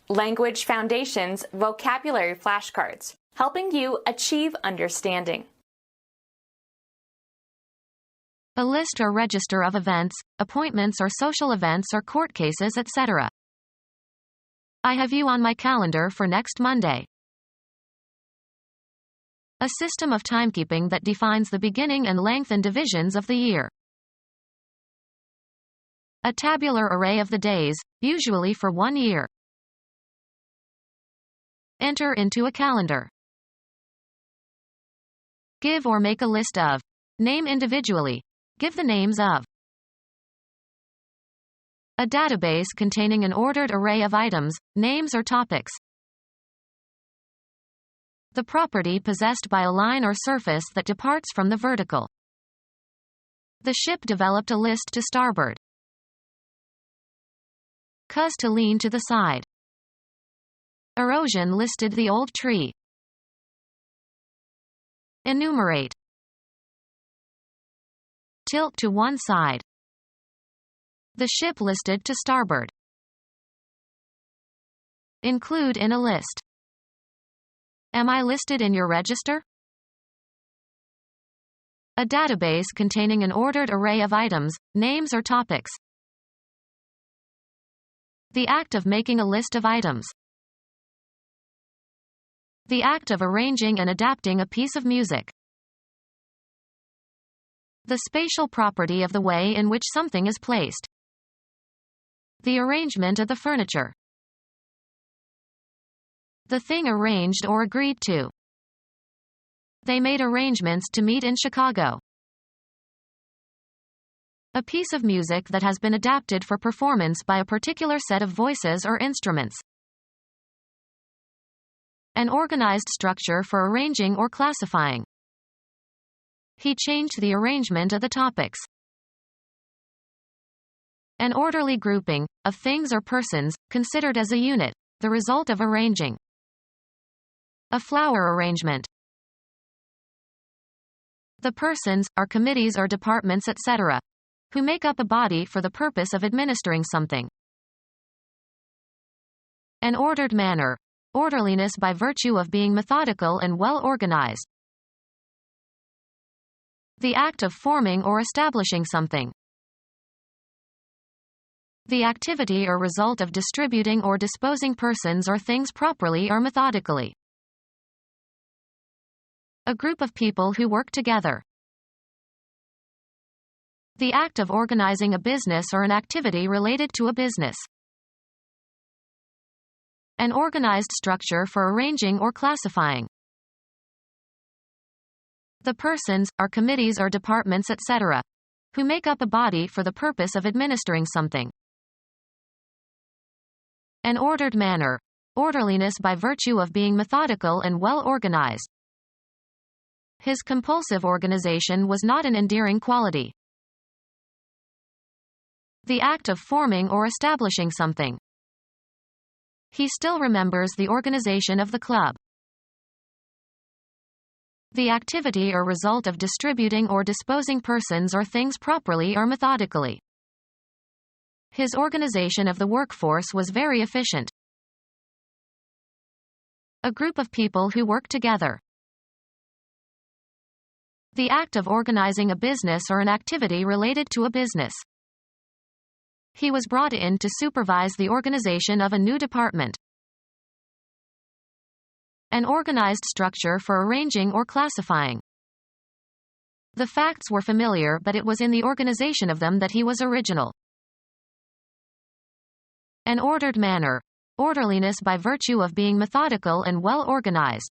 Language Foundations Vocabulary Flashcards, helping you achieve understanding. A list or register of events, appointments or social events or court cases, etc. I have you on my calendar for next Monday. A system of timekeeping that defines the beginning and length and divisions of the year. A tabular array of the days, usually for 1 year. Enter into a calendar. Give or make a list of. Name individually. Give the names of. A database containing an ordered array of items, names or topics. The property possessed by a line or surface that departs from the vertical. The ship developed a list to starboard. Cause to lean to the side. Erosion listed the old tree. Enumerate. Tilt to one side. The ship listed to starboard. Include in a list. Am I listed in your register? A database containing an ordered array of items, names or topics. The act of making a list of items. The act of arranging and adapting a piece of music. The spatial property of the way in which something is placed. The arrangement of the furniture. The thing arranged or agreed to. They made arrangements to meet in Chicago. A piece of music that has been adapted for performance by a particular set of voices or instruments. An organized structure for arranging or classifying. He changed the arrangement of the topics. An orderly grouping, of things or persons, considered as a unit, the result of arranging. A flower arrangement. The persons, are committees or departments, etc., who make up a body for the purpose of administering something. An ordered manner. Orderliness by virtue of being methodical and well organized. The act of forming or establishing something. The activity or result of distributing or disposing persons or things properly or methodically. A group of people who work together. The act of organizing a business or an activity related to a business. An organized structure for arranging or classifying. The persons, are committees or departments, etc., who make up a body for the purpose of administering something. An ordered manner. Orderliness by virtue of being methodical and well organized. His compulsive organization was not an endearing quality. The act of forming or establishing something. He still remembers the organization of the club. The activity or result of distributing or disposing persons or things properly or methodically. His organization of the workforce was very efficient. A group of people who work together. The act of organizing a business or an activity related to a business. He was brought in to supervise the organization of a new department. An organized structure for arranging or classifying. The facts were familiar, but it was in the organization of them that he was original. An ordered manner. Orderliness by virtue of being methodical and well organized.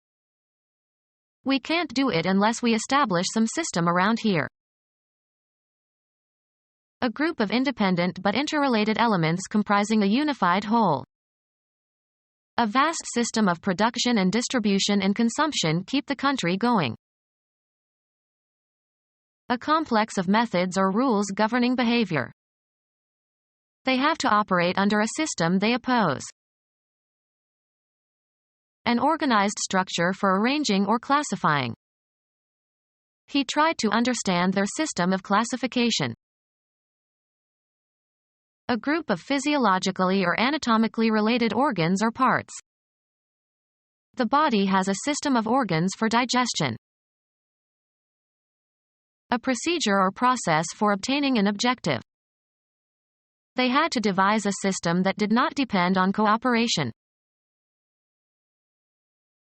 We can't do it unless we establish some system around here. A group of independent but interrelated elements comprising a unified whole. A vast system of production and distribution and consumption keep the country going. A complex of methods or rules governing behavior. They have to operate under a system they oppose. An organized structure for arranging or classifying. He tried to understand their system of classification. A group of physiologically or anatomically related organs or parts. The body has a system of organs for digestion. A procedure or process for obtaining an objective. They had to devise a system that did not depend on cooperation.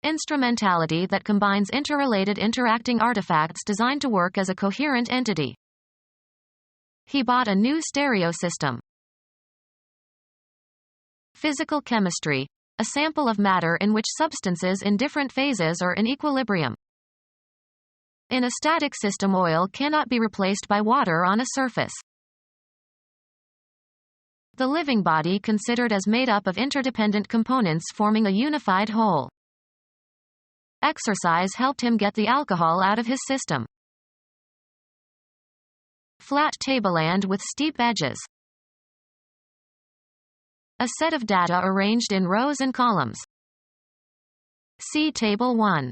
Instrumentality that combines interrelated interacting artifacts designed to work as a coherent entity. He bought a new stereo system. Physical chemistry, a sample of matter in which substances in different phases are in equilibrium. In a static system, oil cannot be replaced by water on a surface. The living body considered as made up of interdependent components forming a unified whole. Exercise helped him get the alcohol out of his system. Flat tableland with steep edges. A set of data arranged in rows and columns. See Table 1.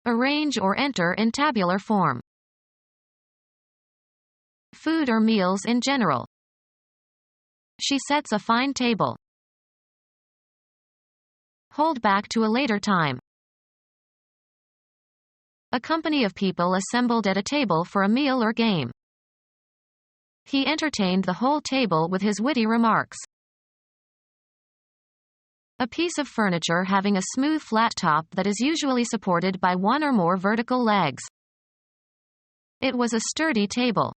Arrange or enter in tabular form. Food or meals in general. She sets a fine table. Hold back to a later time. A company of people assembled at a table for a meal or game. He entertained the whole table with his witty remarks. A piece of furniture having a smooth flat top that is usually supported by one or more vertical legs. It was a sturdy table.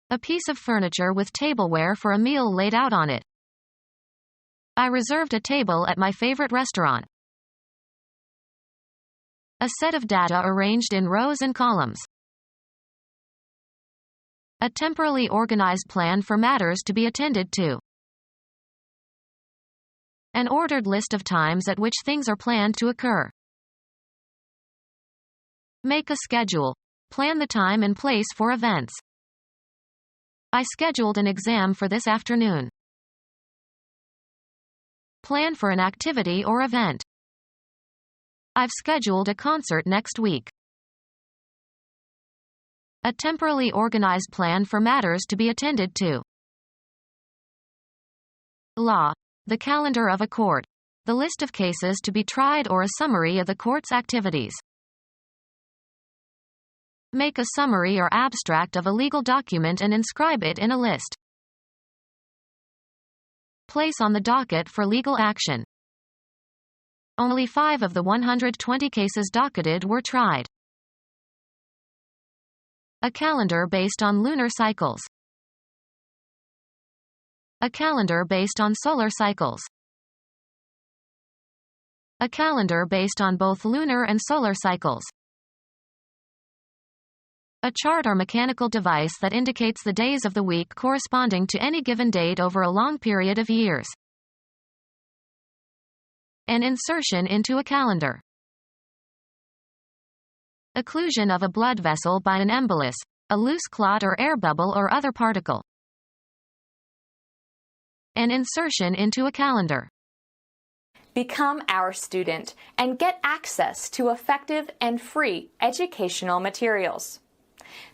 A piece of furniture with tableware for a meal laid out on it. I reserved a table at my favorite restaurant. A set of data arranged in rows and columns. A temporally organized plan for matters to be attended to. An ordered list of times at which things are planned to occur. Make a schedule. Plan the time and place for events. I scheduled an exam for this afternoon. Plan for an activity or event. I've scheduled a concert next week. A temporally organized plan for matters to be attended to. Law. The calendar of a court. The list of cases to be tried or a summary of the court's activities. Make a summary or abstract of a legal document and inscribe it in a list. Place on the docket for legal action. Only 5 of the 120 cases docketed were tried. A calendar based on lunar cycles. A calendar based on solar cycles. A calendar based on both lunar and solar cycles. A chart or mechanical device that indicates the days of the week corresponding to any given date over a long period of years. An insertion into a calendar. Occlusion of a blood vessel by an embolus, a loose clot or air bubble or other particle. An insertion into a calendar. Become our student and get access to effective and free educational materials.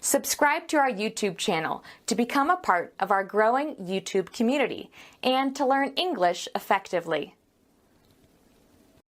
Subscribe to our YouTube channel to become a part of our growing YouTube community and to learn English effectively.